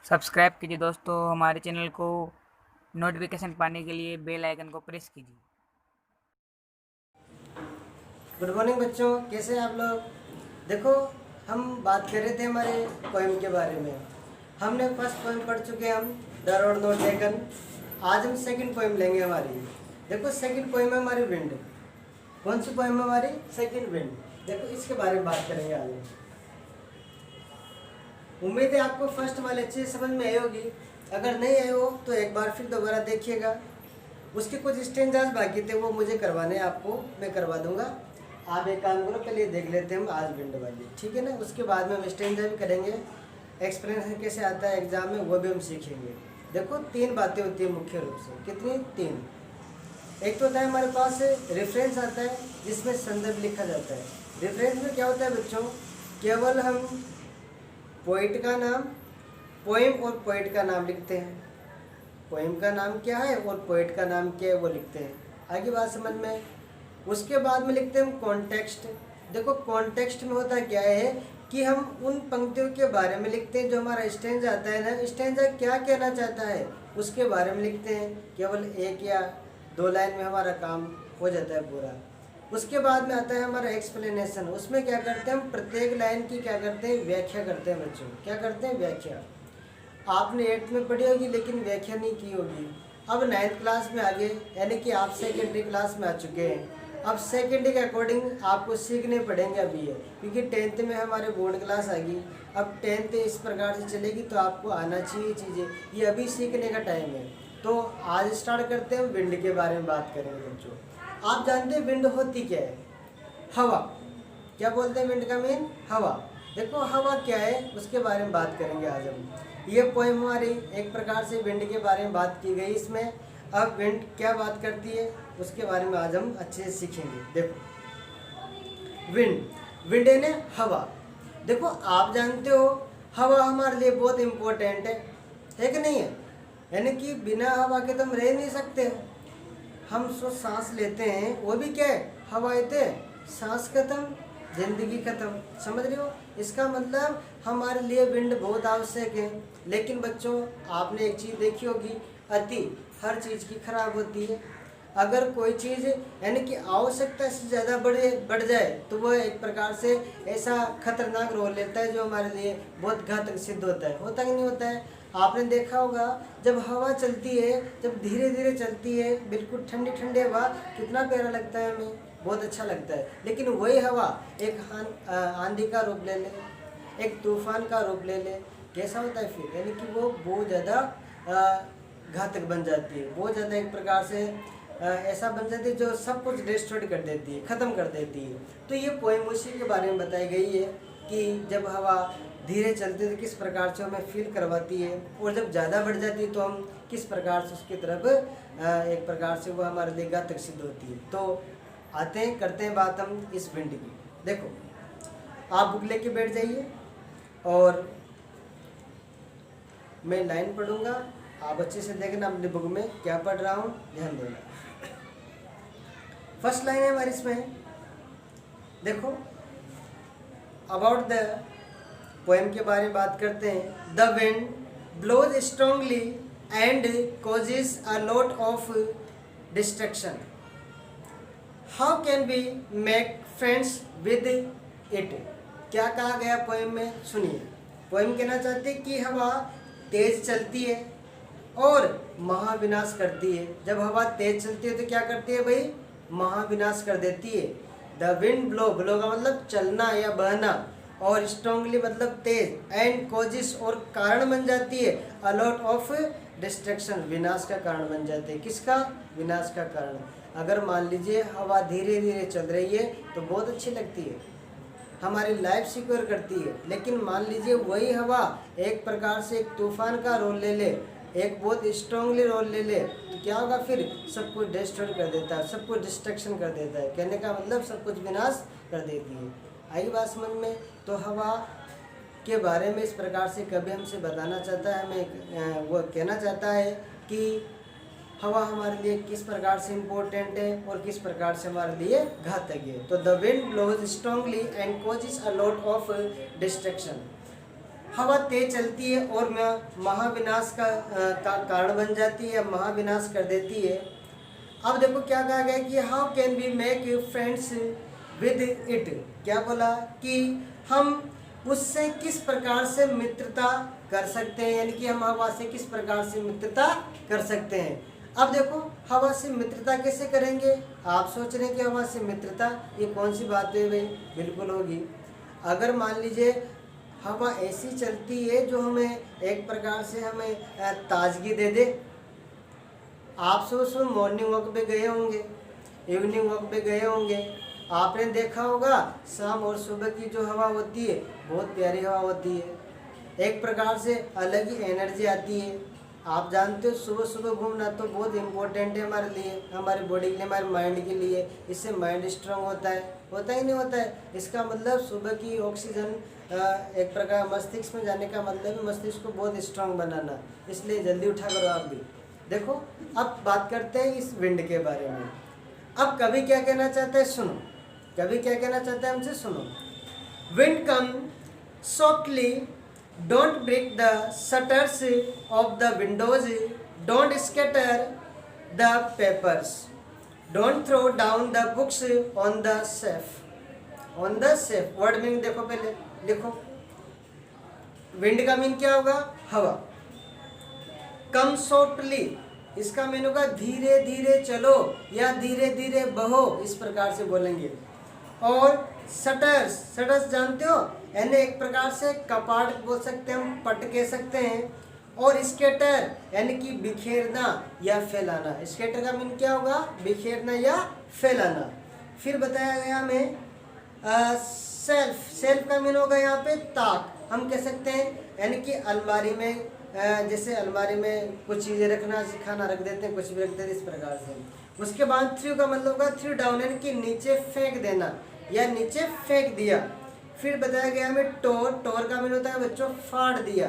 Subscribe कीजिए दोस्तों हमारे चैनल को। नोटिफिकेशन पाने के लिए बेल आइकन को प्रेस कीजिए। गुड मॉर्निंग बच्चों, कैसे हैं आप लोग। देखो, हम बात कर रहे थे हमारे पोएम के बारे में। हमने फर्स्ट पोएम पढ़ चुके हैं, हम द रोड नॉट टेकन। आज हम सेकंड पोएम लेंगे हमारी। देखो, सेकंड पोएम है हमारी विंड। कौन सी पोएम है हमारी? Second wind. देखो, इसके बारे में बात करेंगे आज। उम्मीद है आपको फर्स्ट वाले अच्छे से समझ में आई होगी। अगर नहीं आए हो तो एक बार फिर दोबारा देखिएगा। उसके कुछ स्टेंजाज बाकी थे, वो मुझे करवाने, आपको मैं करवा दूंगा। आप एक काम करो, पहले देख लेते हैं हम आज विंड वाली, ठीक है ना। उसके बाद में हम स्टेंजा भी करेंगे, एक्सप्लेनेशन कैसे आता है एग्जाम में वो भी हम सीखेंगे। देखो, तीन बातें होती है मुख्य रूप से। कितनी? तीन। एक तो होता है हमारे पास रेफरेंस आता है, जिसमें संदर्भ लिखा जाता है। रेफरेंस में क्या होता है बच्चों? केवल हम पोइट का नाम, पोएम और पोइट का नाम लिखते हैं। पोएम का नाम क्या है और पोइट का नाम क्या है वो लिखते हैं। आगे बात समझ में। उसके बाद में लिखते हैं हम कॉन्टेक्स्ट। देखो, कॉन्टेक्स्ट में होता क्या है कि हम उन पंक्तियों के बारे में लिखते हैं जो हमारा स्टेंजा आता है ना, स्टेंजा क्या कहना चाहता है उसके बारे में लिखते हैं। केवल एक या दो लाइन में हमारा काम हो जाता है पूरा। उसके बाद में आता है हमारा एक्सप्लेनेशन। उसमें क्या करते हैं हम? प्रत्येक लाइन की क्या करते हैं? व्याख्या करते हैं बच्चों। क्या करते हैं? व्याख्या। आपने 8th में पढ़ी होगी लेकिन व्याख्या नहीं की होगी। अब 9th क्लास में आ गए, यानी कि आप सेकेंडरी क्लास में आ चुके हैं। अब सेकेंडरी के अकॉर्डिंग आपको सीखने पड़ेंगे अभी ये, क्योंकि 10th में हमारे बोर्ड क्लास आ गई। अब 10th इस प्रकार से चलेगी तो आपको आना चाहिए चीज़ें, ये अभी सीखने का टाइम है। तो आज स्टार्ट करते हैं, विंड के बारे में बात करेंगे बच्चों। आप जानते हैं विंड होती क्या है? हवा। क्या बोलते हैं विंड का मीन? हवा। देखो, हवा क्या है उसके बारे में बात करेंगे आज हम। ये पोएम हमारी एक प्रकार से विंड के बारे में बात की गई इसमें। अब विंड क्या बात करती है उसके बारे में आज हम अच्छे से सीखेंगे। देखो, विंड, विंड यानी हवा। देखो, आप जानते हो हवा हमारे लिए बहुत इम्पोर्टेंट है कि नहीं है? यानी कि बिना हवा के तो हम रह नहीं सकते। हम जो सांस लेते हैं वो भी क्या है? हवा आते हैं। सांस खत्म, जिंदगी खत्म। समझ रहे हो? इसका मतलब हमारे लिए विंड बहुत आवश्यक है। लेकिन बच्चों, आपने एक चीज़ देखी होगी, अति हर चीज़ की खराब होती है। अगर कोई चीज़ यानी कि आवश्यकता से ज़्यादा बढ़ जाए तो वह एक प्रकार से ऐसा खतरनाक रोल लेता है जो हमारे लिए बहुत घातक सिद्ध होता है। होता कि नहीं होता है? आपने देखा होगा, जब हवा चलती है, जब धीरे धीरे चलती है, बिल्कुल ठंडी ठंडी हवा, कितना प्यारा लगता है हमें, बहुत अच्छा लगता है। लेकिन वही हवा एक आंधी का रूप ले ले, एक तूफान का रूप ले ले, कैसा होता है फिर? यानी कि वो बहुत ज़्यादा घातक बन जाती है। बहुत ज़्यादा एक प्रकार से ऐसा बन जाती है जो सब कुछ डिस्ट्रॉय कर देती है, ख़त्म कर देती है। तो ये पोएम उसी के बारे में बताई गई है कि जब हवा धीरे चलती है तो किस प्रकार से हमें फील करवाती है, और जब ज़्यादा बढ़ जाती है तो हम किस प्रकार से उसकी तरफ एक प्रकार से वो हमारे लिए घातक सिद्ध होती है। तो आते हैं, करते हैं बात हम इस विंड की। देखो, आप बुक लेके बैठ जाइए और मैं लाइन पढ़ूंगा, आप अच्छे से देखना अपनी बुक में क्या पढ़ रहा हूँ, ध्यान देना। फर्स्ट लाइन है हमारी इसमें। देखो, अबाउट द पोएम के बारे में बात करते हैं। The wind blows strongly and causes a lot of destruction. How can we make friends with it. क्या कहा गया पोएम में? सुनिए। पोएम कहना चाहते हैं कि हवा तेज चलती है और महाविनाश करती है। जब हवा तेज चलती है तो क्या करती है भाई? महाविनाश कर देती है। द विंड ब्लो, ब्लो का मतलब चलना या बहना, और स्ट्रांगली मतलब तेज, एंड कॉजेस और कारण बन जाती है, अ लॉट ऑफ डिस्ट्रक्शन, विनाश का कारण बन जाते हैं। किसका? विनाश का कारण। अगर मान लीजिए हवा धीरे धीरे चल रही है तो बहुत अच्छी लगती है, हमारी लाइफ सिक्योर करती है। लेकिन मान लीजिए वही हवा एक प्रकार से एक तूफान का रोल ले ले, एक बहुत स्ट्रांगली रोल ले ले, तो क्या होगा फिर? सब कुछ डिस्ट्रॉय कर देता है, सब कुछ डिस्ट्रक्शन कर देता है। कहने का मतलब सब कुछ विनाश कर देती है। आई बात समझ में? तो हवा के बारे में इस प्रकार से कभी हमसे बताना चाहता है, हमें वो कहना चाहता है कि हवा हमारे लिए किस प्रकार से इम्पोर्टेंट है और किस प्रकार से हमारे लिए घातक है। तो the wind blows strongly and causes a lot of destruction. हवा तेज चलती है और महाविनाश का कारण बन जाती है, महाविनाश कर देती है। अब देखो क्या कहा गया कि how can we make friends with it, क्या बोला कि हम उससे किस प्रकार से मित्रता कर सकते हैं, यानी कि हम हवा से किस प्रकार से मित्रता कर सकते हैं। अब देखो हवा से मित्रता कैसे करेंगे। आप सोच रहे हैं कि हवा से मित्रता, ये कौन सी बात है भाई, बिल्कुल होगी। अगर मान लीजिए हवा ऐसी चलती है जो हमें एक प्रकार से हमें ताजगी दे दे। आप सुबह मॉर्निंग वॉक पे गए होंगे, इवनिंग वॉक पे गए होंगे, आपने देखा होगा शाम और सुबह की जो हवा होती है बहुत प्यारी हवा होती है, एक प्रकार से अलग ही एनर्जी आती है। आप जानते हो सुबह सुबह घूमना तो बहुत इम्पोर्टेंट है हमारे लिए, हमारी बॉडी के लिए, हमारे माइंड के लिए। इससे माइंड स्ट्रांग होता है, होता ही नहीं होता है। इसका मतलब सुबह की ऑक्सीजन एक प्रकार मस्तिष्क में जाने का मतलब है मस्तिष्क को बहुत स्ट्रांग बनाना, इसलिए जल्दी उठा करो आप भी। देखो अब बात करते हैं इस विंड के बारे में। अब कवि क्या कहना चाहता है सुनो, कवि क्या कहना चाहता है हमसे सुनो। Wind come softly, don't break the shutters of the windows, don't scatter the papers, don't throw down the books on the shelf. On the shelf word meaning देखो, पहले देखो विंड का मीन क्या होगा, हवा। कम सॉफ्टली, इसका मीन होगा धीरे धीरे चलो या धीरे धीरे बहो, इस प्रकार से बोलेंगे। और शटर्स, शटर्स जानते हो, यानी एक प्रकार से कपाट बोल सकते हैं हम, पट कह सकते हैं। और स्केटर यानी कि बिखेरना या फैलाना। स्केटर का मीन क्या होगा, बिखेरना या फैलाना। फिर बताया गया हमें सेल्फ, सेल्फ का मीन होगा यहाँ पे ताक, हम कह सकते हैं, यानी कि अलमारी में जैसे अलमारी में कुछ चीज़ें रखना, खाना रख देते हैं, कुछ भी रख देते हैं, इस प्रकार से। उसके बाद थ्रू का मतलब होगा थ्रू डाउन, यानी कि नीचे फेंक देना या नीचे फेंक दिया। फिर बताया गया हमें टोर, टोर का मीन होता है बच्चों फाड़ दिया।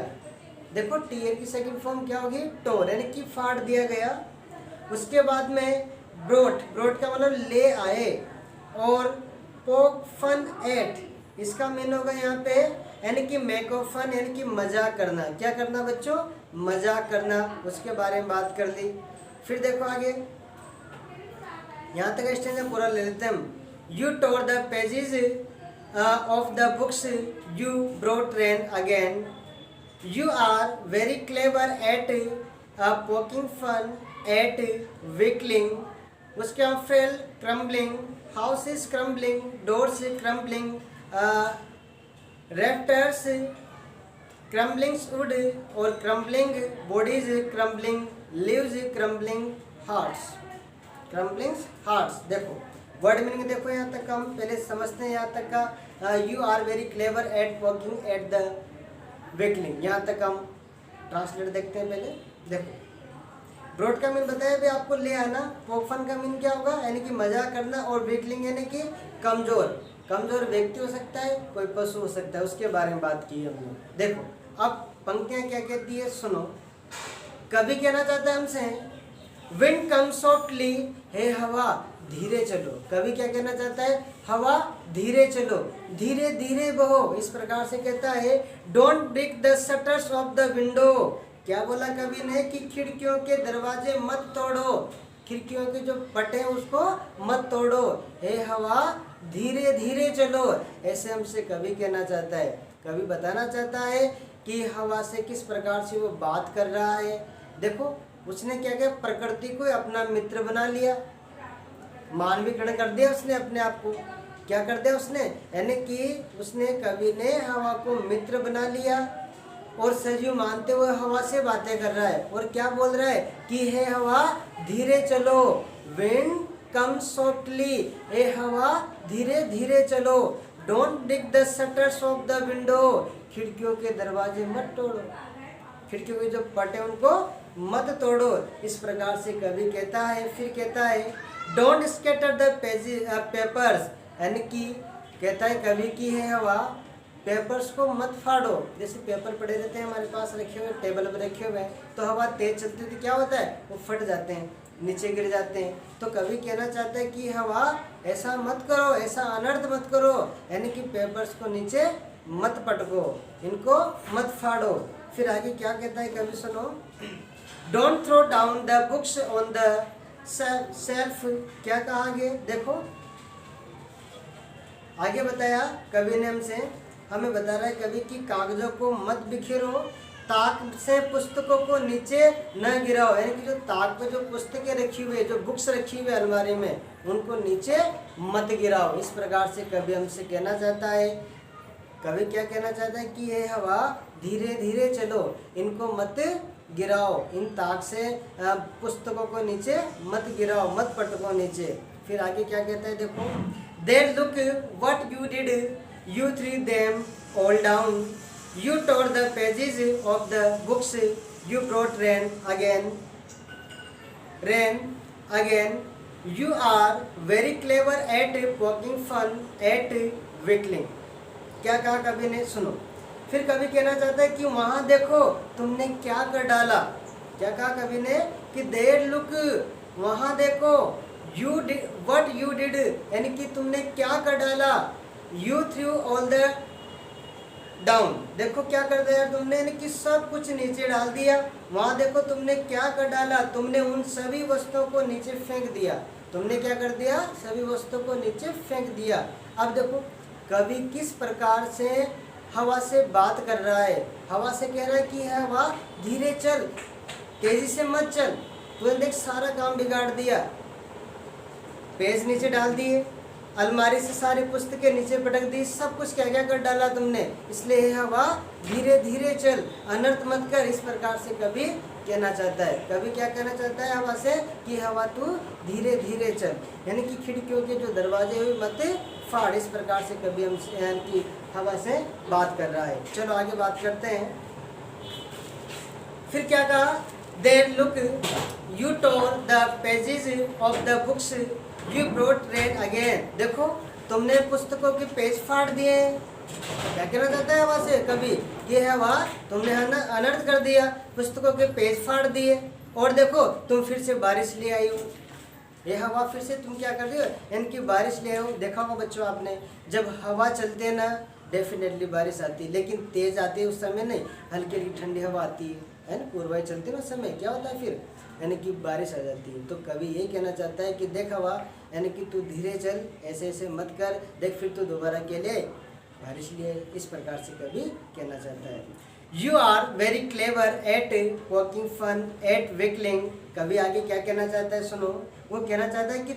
देखो टीयर की सेकंड फॉर्म क्या होगी, टोर, यानी कि फाड़ दिया गया। उसके बाद में ब्रोट, ब्रोट का मतलब ले आए। और पोक फन एट, इसका मीन होगा यहाँ पे यानी कि मेक ऑफ फन, यानी कि मजाक करना। क्या करना बच्चों, मजाक करना। उसके बारे में बात कर ली। फिर देखो आगे, यहाँ तक स्टेंजा पूरा ले लेते हैं हम। You tore the pages of the books, you brought rain again, you are very clever at poking fun at weakling. उसके बाद frail crumbling, house is crumbling, doors crumbling, rafters crumblings wood और crumbling bodies crumbling leaves crumbling hearts, crumblings hearts. देखो word meaning देखो, यहाँ तक हम पहले समझते हैं, यहाँ तक का you are very clever at working at the weakling, यहाँ तक हम ट्रांसलेट देखते हैं पहले। देखो ब्रॉड का मीन बताया भी आपको, ले आना। पोफन का मीन क्या होगा, यानी कि मजाक करना। और विकलिंग यानी कि कमजोर, कमजोर व्यक्ति हो सकता है, कोई पशु हो सकता है, उसके बारे में बात की हम लोग। देखो अब पंक्तियां क्या कहती है सुनो। कवि कहना चाहता है हमसे, विंड कम सॉफ्टली, हे हवा धीरे चलो। कवि क्या कहना चाहता है, हवा धीरे चलो, धीरे धीरे बहो, इस प्रकार से कहता है। Don't break the shutters of the window, क्या बोला कवि ने कि खिड़कियों के दरवाजे मत तोड़ो, खिड़कियों के जो पटे हैं उसको मत तोड़ो, हे हवा धीरे धीरे चलो। ऐसे हमसे कवि कहना चाहता है। कवि बताना चाहता है कि हवा से किस प्रकार से वो बात कर रहा है। देखो उसने क्या किया, प्रकृति को अपना मित्र बना लिया, मानवीकरण कर दिया उसने अपने आप को। क्या कर दिया उसने, यानी कि उसने, कवि ने हवा को मित्र बना लिया और सजीव मानते हुए हवा से बातें कर रहा है। और क्या बोल रहा है कि हे हवा धीरे चलो, विंड कम सॉफ्टली, हे हवा धीरे धीरे चलो। Don't break the shutters of the window, खिड़कियों के दरवाजे मत तोड़ो, खिड़कियों के जो पटे उनको मत तोड़ो, इस प्रकार से कवि कहता है। फिर कहता है डोंट स्कैटर द पेपर्स, यानी कि कहता है कवि की है हवा, पेपर्स को मत फाड़ो। जैसे पेपर पड़े रहते हैं हमारे पास रखे हुए, टेबल पर रखे हुए हैं, तो हवा तेज चलती है तो क्या होता है, वो फट जाते हैं, नीचे गिर जाते हैं। तो कवि कहना चाहता है कि हवा ऐसा मत करो, ऐसा अनर्थ मत करो, यानी कि पेपर्स को नीचे मत पटको, इनको मत फाड़ो। फिर आगे क्या कहता है कभी सुनो, don't throw down the books on the shelf. क्या कहा आगे देखो, आगे बताया कवि ने हमसे, हमें बता रहा है कवि कि कागजों को मत बिखेरो, ताक से पुस्तकों को नीचे न गिराओ। यानी कि जो ताक पे जो पुस्तकें रखी हुई है, जो बुक्स रखी हुई है अलमारी में, उनको नीचे मत गिराओ। इस प्रकार से कवि हमसे कहना चाहता है, कवि क्या कहना चाहता है कि ये हवा धीरे धीरे चलो, इनको मत गिराओ, इन ताक से पुस्तकों को नीचे मत गिराओ, मत पटको नीचे। फिर आगे क्या कहता है देखो, there look what you did, you threw them all down, you tore the pages of the books, you brought rain again, you are very clever at poking fun at whittling। क्या कहा कवि ने सुनो, फिर कवि कहना चाहता है कि वहां देखो तुमने क्या कर डाला। क्या कहा कवि ने कि देयर लुक, वहां देखो, you did what you did, यानी कि तुमने क्या कर डाला, you threw all the down, देखो क्या कर दिया तुमने, यानी कि सब कुछ नीचे डाल दिया। वहां देखो तुमने क्या कर डाला, तुमने उन सभी वस्तुओं को नीचे फेंक दिया। तुमने क्या कर दिया, सभी वस्तुओं को नीचे फेंक दिया। अब देखो कवि किस प्रकार से हवा से बात कर रहा है। हवा से कह रहा है कि हवा धीरे चल, तेजी से मत चल, तूने देख सारा काम बिगाड़ दिया, पेज नीचे डाल दिए, अलमारी से सारी पुस्तकें नीचे पटक दी, सब कुछ क्या क्या कर डाला तुमने, इसलिए हवा धीरे धीरे चल, अनर्थ मत कर। इस प्रकार से कवि कहना चाहता है। कवि क्या कहना चाहता है हवा से कि हवा तू धीरे धीरे चल, यानी कि खिड़कियों के जो दरवाजे हुए मत फाड़। इस प्रकार से कवि हमसे यानी कि हवा से बात कर रहा है। चलो आगे बात करते हैं। फिर क्या कहा, there look you tore the pages of the books, You brought rain again। देखो तुमने पुस्तकों के पेज फाड़ दिए। क्या कहना चाहता है हवा से कभी, ये हवा तुमने अनर्थ कर दिया, पुस्तकों के पेज फाड़ दिए, और देखो तुम फिर से बारिश ले आई हो। ये हवा फिर से तुम क्या कर रही हो, यानी कि बारिश ले आई हो। देखा होगा बच्चों आपने, जब हवा चलती है ना डेफिनेटली बारिश आती है, लेकिन तेज आती है उस समय नहीं, हल्की हल्की ठंडी हवा आती है ना, पूर्वाई चलती है ना उस समय, क्या होता है फिर, यानी कि बारिश आ जाती है। तो कवि ये कहना चाहता है कि देख हवा, यानी कि तू धीरे चल, ऐसे ऐसे मत कर, देख फिर तू दोबारा के लिए बारिश लिए। इस प्रकार से कवि कहना चाहता है। You are very clever at walking fun at weakling. कवि आगे क्या कहना चाहता है सुनो, वो कहना चाहता है कि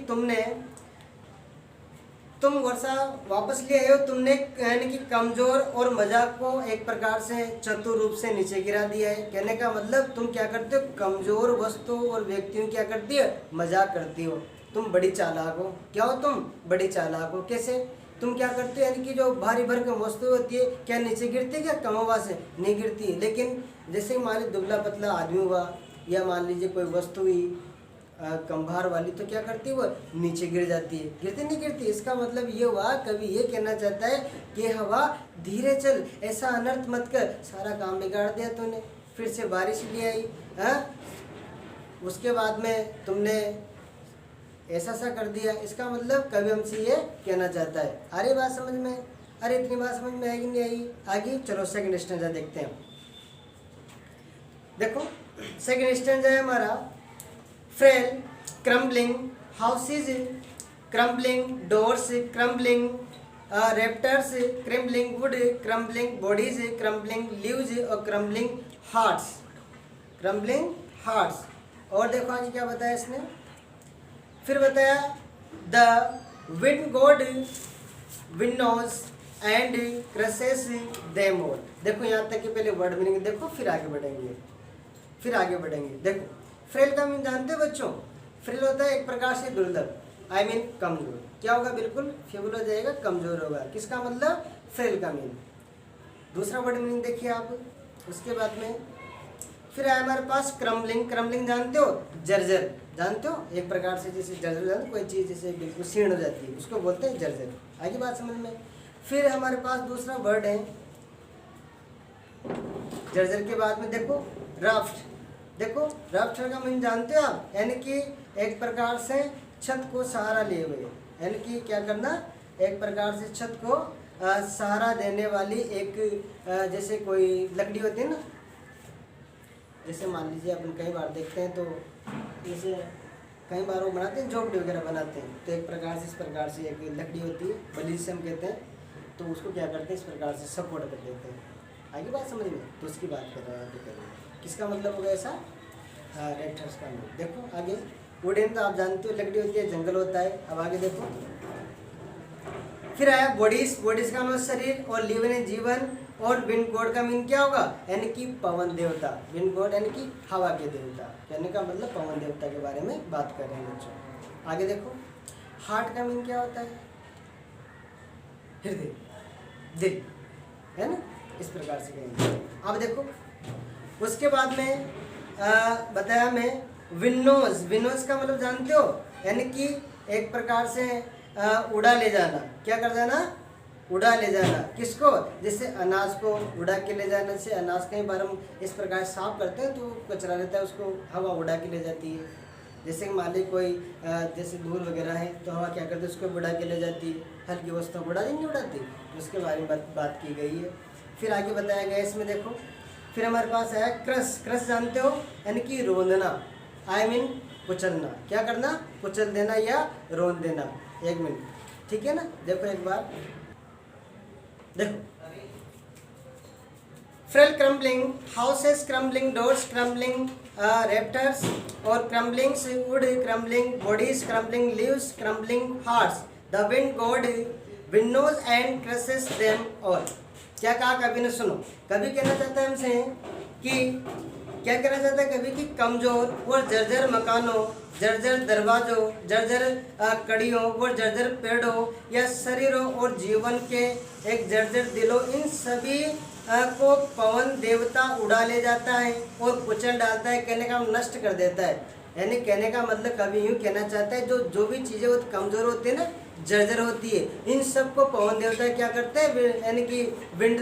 तुम वर्षा वापस ले आए हो, तुमने यानी कि कमजोर और मजाक को एक प्रकार से चतुर रूप से नीचे गिरा दिया है। कहने का मतलब तुम क्या करते हो, कमजोर वस्तु और व्यक्तियों क्या करती है, मजाक करती हो। तुम बड़ी चालाक हो। क्या हो तुम, बड़ी चालाक हो। कैसे, तुम क्या करते हो, यानी कि जो भारी भरकम वस्तु होती है क्या नीचे गिरती है, क्या कम हवा से नहीं गिरती है। लेकिन जैसे मान लीजिए दुबला पतला आदमी हुआ, या मान लीजिए कोई वस्तु हुई कम भार वाली, तो क्या करती है वो नीचे गिर जाती है, गिरती नहीं गिरती। इसका मतलब ये हुआ, कवि ये कहना चाहता है कि हवा धीरे चल, ऐसा अनर्थ मत कर, सारा काम बिगाड़ दिया तूने, फिर से बारिश ले आई, उसके बाद में तुमने ऐसा सा कर दिया। इसका मतलब कवि हमसे ये कहना चाहता है। अरे बात समझ में, अरे इतनी बात समझ में आएगी नहीं आई, आगे चलो सेकंड स्टैंजा देखते हैं। देखो सेकंड स्टैंजा है हमारा, frail, crumbling houses, crumbling doors, crumbling raptors, crumbling wood, crumbling bodies, crumbling leaves और crumbling hearts, crumbling hearts। और देखो आज क्या बताया इसने, फिर बताया the wind god winnows and crushes them all। देखो यहाँ तक कि पहले वर्ड मीनिंग देखो, फिर आगे बढ़ेंगे। देखो फ्रेल का मीन जानते हो बच्चों, फ्रेल होता है एक प्रकार से दुर्लभ, आई मीन कमजोर। क्या होगा, बिल्कुल फेबुल हो जाएगा, कमजोर होगा। किसका मतलब, फ्रेल का मीन। दूसरा वर्ड मीनिंग देखिए आप, उसके बाद में फिर आया हमारे पास क्रम्बलिंग। क्रम्बलिंग जानते हो, जर्जर जानते हो, एक प्रकार से जैसे जर्जर जानते हो, कोई चीज़ जैसे बिल्कुल सीण हो जाती है, उसको बोलते हैं जर्जर। आगे बात समझ में। फिर हमारे पास दूसरा वर्ड है जर्जर के बाद में देखो राफ्ट। देखो राफ्टर का मीन जानते हो आप, यानी कि एक प्रकार से छत को सहारा लिए हुए, यानी कि क्या करना, एक प्रकार से छत को सहारा देने वाली एक जैसे कोई लकड़ी होती है ना, जैसे मान लीजिए अपन कई बार देखते हैं तो जैसे कई बार वो बनाते हैं झोपड़ी वगैरह बनाते हैं, तो एक प्रकार से इस प्रकार से एक लकड़ी होती है, बली से हम कहते हैं, तो उसको क्या करते हैं इस प्रकार से सपोर्ट कर देते हैं। आगे बात समझ में, तो उसकी बात कर रहे हैं। किसका मतलब होगा ऐसा? रेप्टर्स का मतलब। देखो आगे वुडन तो आप जानते हो लकड़ी होती है, जंगल होता है। अब आगे देखो, फिर आया बॉडीज। बॉडीज का मतलब शरीर, और लिवन है जीवन, और विंड गॉड का मीन क्या होगा? यानी कि पवन देवता। विंड गॉड यानी कि हवा के देवता, कहने का मतलब पवन देवता के बारे में बात कर रहे हैं बच्चों। आगे देखो, हार्ट का मीन क्या होता है? हृदय, दिल, है ना, इस प्रकार से कहेंगे। अब देखो उसके बाद में बताया मैं विनोज। विनोज का मतलब जानते हो? यानी कि एक प्रकार से उड़ा ले जाना। क्या कर जाना? उड़ा ले जाना। किसको? जैसे अनाज को उड़ा के ले जाने से, अनाज कई बार हम इस प्रकार साफ करते हैं तो कचरा रहता है, उसको हवा उड़ा के ले जाती है। जैसे मान ली कोई जैसे धूल वगैरह है तो हवा क्या करती है, उसको उड़ा के ले जाती है। हल्की वस्तु उड़ा नहीं उड़ाती, उसके बारे में बात की गई है। फिर आगे बताया गया इसमें देखो, फिर हमारे पास है क्रश। क्रश जानते हो? यानी कि रोंदना, आई मीन कुचलना। क्या करना? कुचल देना या रोन देना। एक मिनट, ठीक है ना। देखो एक बार देखो, frail crumbling, houses crumbling, doors crumbling, rafters और crumblings, wood crumbling, bodies crumbling, leaves crumbling, hearts, the wind god winnows and crushes them all. क्या कहा कवि ने? सुनो, कवि कहना चाहता है हमसे कि क्या कहना चाहता है कवि? कि कमजोर और जर्जर मकानों, जर्जर दरवाजों, जर्जर कड़ियों और जर्जर पेड़ों या शरीरों और जीवन के एक जर्जर दिलों, इन सभी को पवन देवता उड़ा ले जाता है और कुचल डालता है। कहने का नष्ट कर देता है। यानी कहने का मतलब कवि यूँ कहना चाहता है, जो भी चीज़ें वो कमज़ोर होती है ना, जर्जर होती है, इन सब को पवन देवता क्या करते हैं? यानी कि विंड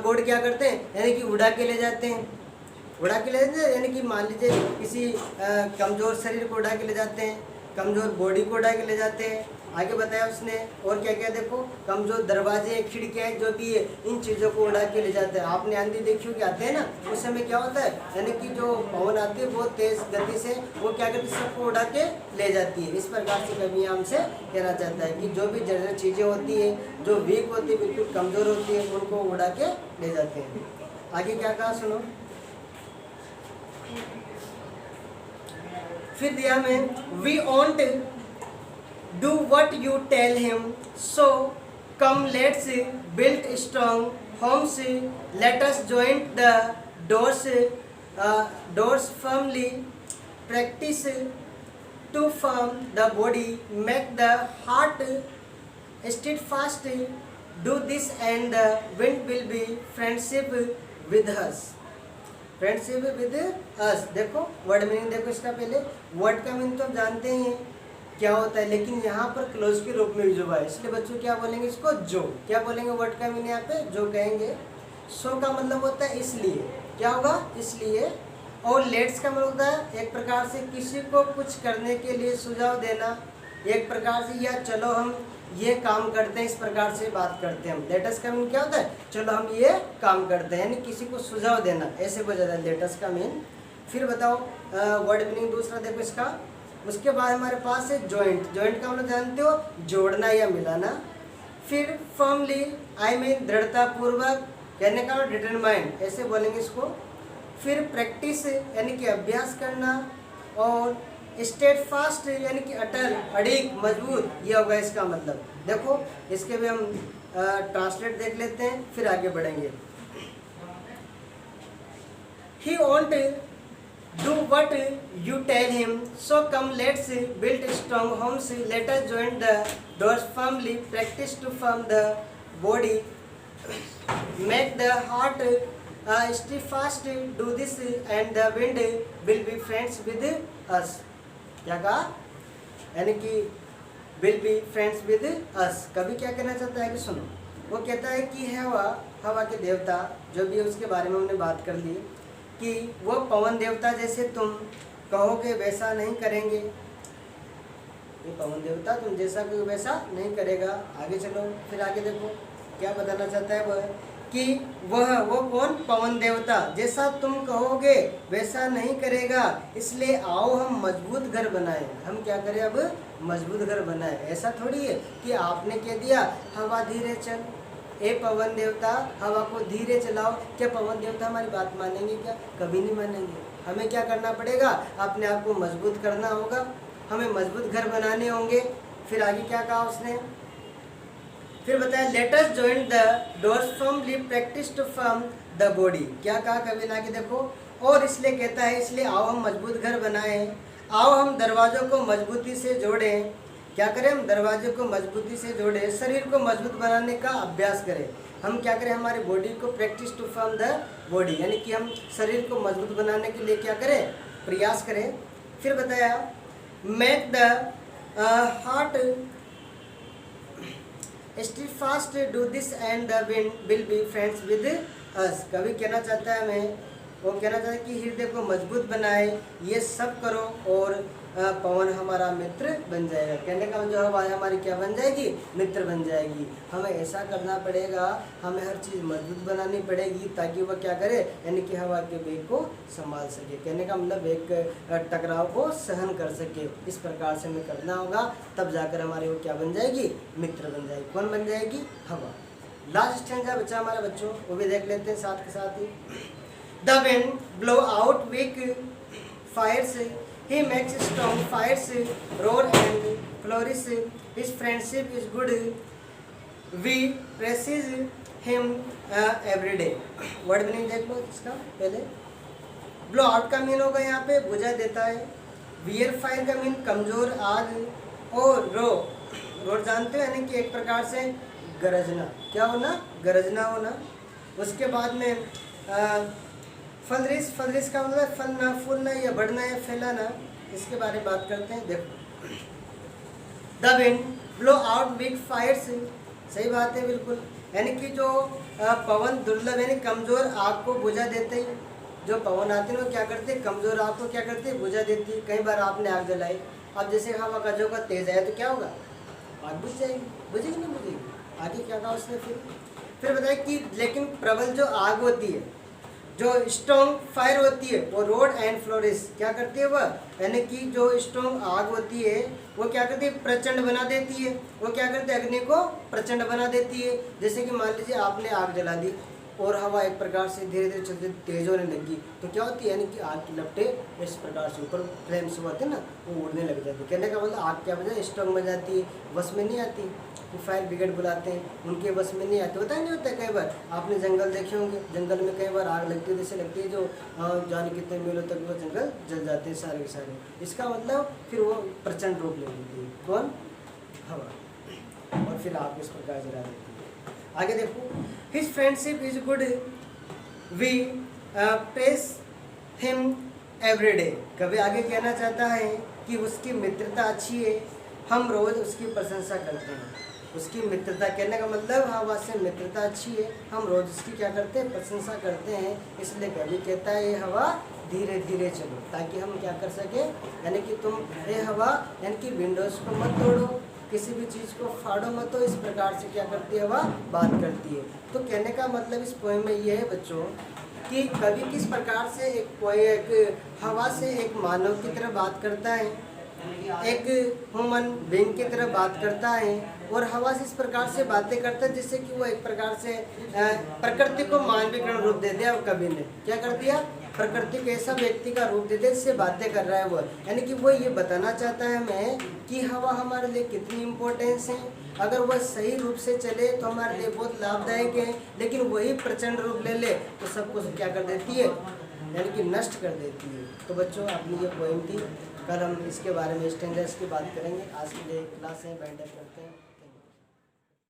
गॉड क्या करते हैं? यानी कि उड़ा के ले जाते हैं। उड़ा के ले जाते हैं यानी कि मान लीजिए किसी कमज़ोर शरीर को उड़ा के ले जाते हैं, कमज़ोर बॉडी को उड़ा के ले जाते हैं। आगे बताया उसने और क्या क्या, देखो कमज़ोर दरवाजे, खिड़कियाँ जो भी है, इन चीज़ों को उड़ा के ले जाते हैं। आपने आंधी देखी होगी, आते हैं ना, उस समय क्या होता है? यानी कि जो पवन आती है बहुत तेज़ गति से, वो क्या करती है? सबको उड़ा के ले जाती है। इस प्रकार से कवि हमसे कहना चाहता है कि जो भी जर्जर चीज़ें होती है, जो वीक होती है, बिल्कुल कमज़ोर होती है, उनको उड़ा के ले जाते हैं। आगे क्या कहा सुनो, फिर दिया में we won't do what you tell him, so come let's build strong homes, let us joint the doors firmly, practice to firm the body, make the heart steadfast, do this and the wind will be friendship with us। Friendship with us. देखो word meaning देखो इसका, पहले word का meaning तो आप जानते हैं क्या होता है, लेकिन यहाँ पर क्लोज के रूप में यूज हुआ है, इसलिए बच्चों क्या बोलेंगे इसको? जो। क्या बोलेंगे वर्ड का मीनिंग यहाँ पे? जो कहेंगे। सो का मतलब होता है इसलिए, क्या होगा? इसलिए। और लेट्स का मतलब होता है एक प्रकार से किसी को कुछ करने के लिए सुझाव देना, एक प्रकार से, या चलो हम ये काम करते हैं, इस प्रकार से बात करते हैं हम। लेटस का मीन क्या होता है? चलो हम ये काम करते हैं, यानी किसी को सुझाव देना, ऐसे हो जाता है लेटस का मीन। फिर बताओ वर्ड मीनिंग दूसरा देखो इसका। उसके बाद हमारे पास है जॉइंट। जॉइंट का मतलब जानते हो? जोड़ना या मिलाना। फिर फर्मली, आई मीन दृढ़ता पूर्वक, कहने का डिटरमाइंड, ऐसे बोलेंगे इसको। फिर प्रैक्टिस यानी कि अभ्यास करना, और स्टेडफास्ट यानी कि अटल, अड़िग, मजबूत, ये होगा इसका मतलब। देखो इसके भी हम ट्रांसलेट देख लेते हैं, फिर आगे बढ़ेंगे। He won't do what you tell him, so come let's build strong homes, let us join the doors firmly, practice to firm the body, make the heart steadfast, do this and the wind will be friends with us। क्या कहा? यानी कि will be friends with us. कभी क्या कहना चाहता है कि सुनो, वो कहता है कि हवा के देवता जो भी है उसके बारे में हमने बात कर ली, कि वो पवन देवता जैसे तुम कहोगे वैसा नहीं करेंगे। ये पवन देवता तुम जैसा कहोगे वैसा नहीं करेगा। आगे चलो, फिर आगे देखो क्या बताना चाहता है वह कि वो कौन, पवन देवता, जैसा तुम कहोगे वैसा नहीं करेगा, इसलिए आओ हम मजबूत घर बनाए। हम क्या करें अब, मजबूत घर बनाए। ऐसा थोड़ी है कि आपने कह दिया हवा धीरे चल, ए पवन देवता हवा को धीरे चलाओ, क्या पवन देवता हमारी बात मानेंगे क्या? कभी नहीं मानेंगे। हमें क्या करना पड़ेगा, अपने आप को मजबूत करना होगा, हमें मजबूत घर बनाने होंगे। फिर आगे क्या कहा उसने, फिर बताया let us join the doors firmly practice to firm the body. क्या कहा कवि ने आगे देखो, और इसलिए कहता है इसलिए आओ हम मजबूत घर बनाएं, आओ हम दरवाजों को मजबूती से जोड़ें। क्या करें, हम दरवाजे को मजबूती से जोड़ें, शरीर को मजबूत बनाने का अभ्यास करें। हम क्या करें, हमारी बॉडी को practice to firm the body, यानी कि हम शरीर को मजबूत बनाने के लिए क्या करें, प्रयास करें। फिर बताया make the heart steadfast do this and the wind will be friends with us। कवि कहना चाहता है हमें, वो कहना चाहता है कि हृदय को मजबूत बनाए, ये सब करो और पवन हमारा मित्र बन जाएगा। कहने का जो हवा हमारी क्या बन जाएगी, मित्र बन जाएगी। हमें ऐसा करना पड़ेगा, हमें हर चीज़ मजबूत बनानी पड़ेगी ताकि वह क्या करे, यानी कि हवा के वेग को संभाल सके। कहने का मतलब एक टकराव को सहन कर सके। इस प्रकार से हमें करना होगा, तब जाकर हमारी वो क्या बन जाएगी, मित्र बन जाएगी। कौन बन जाएगी, हवा। लास्ट स्टैंजा बचा हमारा बच्चों, वो भी देख लेते हैं साथ के साथ ही। The wind blow out weak fires, he makes strong fires roar and flourish, his friendship is good, we praises him every day। Word meaning देख लो इसका पहले। ब्लो आउट का मीन होगा यहाँ पे बुझा देता है, वियर फायर का मीन कमजोर आग, और रोर जानते हो यानी कि एक प्रकार से गरजना, क्या होना, गरजना होना। उसके बाद में फलरिश का मतलब फलना, फूलना या बढ़ना या फैलाना। इसके बारे में बात करते हैं। देखो the wind blow out big fires, सही बात है बिल्कुल, यानी कि जो पवन दुर्लभ यानी कमज़ोर आग को बुझा देते हैं। जो पवन आते हैं वो क्या करते हैं, कमज़ोर आग को क्या करते हैं, बुझा देती है। कई बार आपने आग जलाई, अब जैसे हवा का झोंका तेज आया तो क्या होगा, आग बुझ जाएगी, बुझेगी नहीं बुझेगी। आगे क्या कहा उसने, फिर बताया कि लेकिन प्रबल जो आग होती है, जो स्ट्रॉन्ग फायर होती है, वो रोड एंड फ्लोरिश क्या करती है वह, यानी कि जो स्ट्रॉन्ग आग होती है वो क्या करती है, प्रचंड बना देती है। वो क्या करती है, अग्नि को प्रचंड बना देती है। जैसे कि मान लीजिए आपने आग जला दी और हवा एक प्रकार से धीरे धीरे चलते तेज होने लगी, तो क्या होती है, यानी कि आग की लपटें इस प्रकार से ऊपर फ्लेम से होते हैं ना, वो उड़ने लग जाती है। कहने का मतलब आग क्या वजह, स्ट्रॉन्ग बन जाती है, बस में नहीं आती। फायर ब्रिगेड बुलाते हैं, उनके बस में नहीं आते। होता ही नहीं होता है। कई बार आपने जंगल देखे होंगे, जंगल में कई बार आग लगती है, जैसे लगती है जो जाने कितने मीलों तक वो जंगल जल जाते हैं सारे के सारे। इसका मतलब फिर वो प्रचंड रूप ले लेती है, कौन, हवा, और फिर आग इस प्रकार जला देती है। आगे देखो, his friendship is good, we press him every day. कभी आगे कहना चाहता है कि उसकी मित्रता अच्छी है, हम रोज़ उसकी प्रशंसा करते हैं। उसकी मित्रता, कहने का मतलब हवा से मित्रता अच्छी है, हम रोज़ उसकी क्या करते हैं, प्रशंसा करते हैं। इसलिए कभी कहता है ये हवा धीरे धीरे चलो, ताकि हम क्या कर सके, यानी कि तुम ये हवा यानी कि विंडोज़ को मत तोड़ो, किसी भी चीज़ को फाड़ो मत। तो इस प्रकार से क्या करती है, हवा बात करती है। तो कहने का मतलब इस पोएम में ये है बच्चों कि कवि किस प्रकार से एक हवा से एक मानव की तरह बात करता है, एक ह्यूमन बीइंग की तरह बात करता है, और हवा से इस प्रकार से बातें करता है जिससे कि वो एक प्रकार से प्रकृति को मानवीकरण रूप दे दिया। कवि ने क्या कर दिया, प्रकृति को ऐसा व्यक्ति का रूप दे दिया जिससे बातें कर रहा है वो, यानी कि वो ये बताना चाहता है हमें कि हवा हमारे लिए कितनी इम्पोर्टेंस है। अगर वह सही रूप से चले तो हमारे लिए बहुत लाभदायक है, लेकिन वही प्रचंड रूप ले ले तो सब कुछ क्या कर देती है, यानी कि नष्ट कर देती है। तो बच्चों अपनी ये पोएम थी, कल हम इसके बारे में स्टैंडर्ड्स की बात करेंगे। आज के लिए क्लास है, बैठ करते हैं।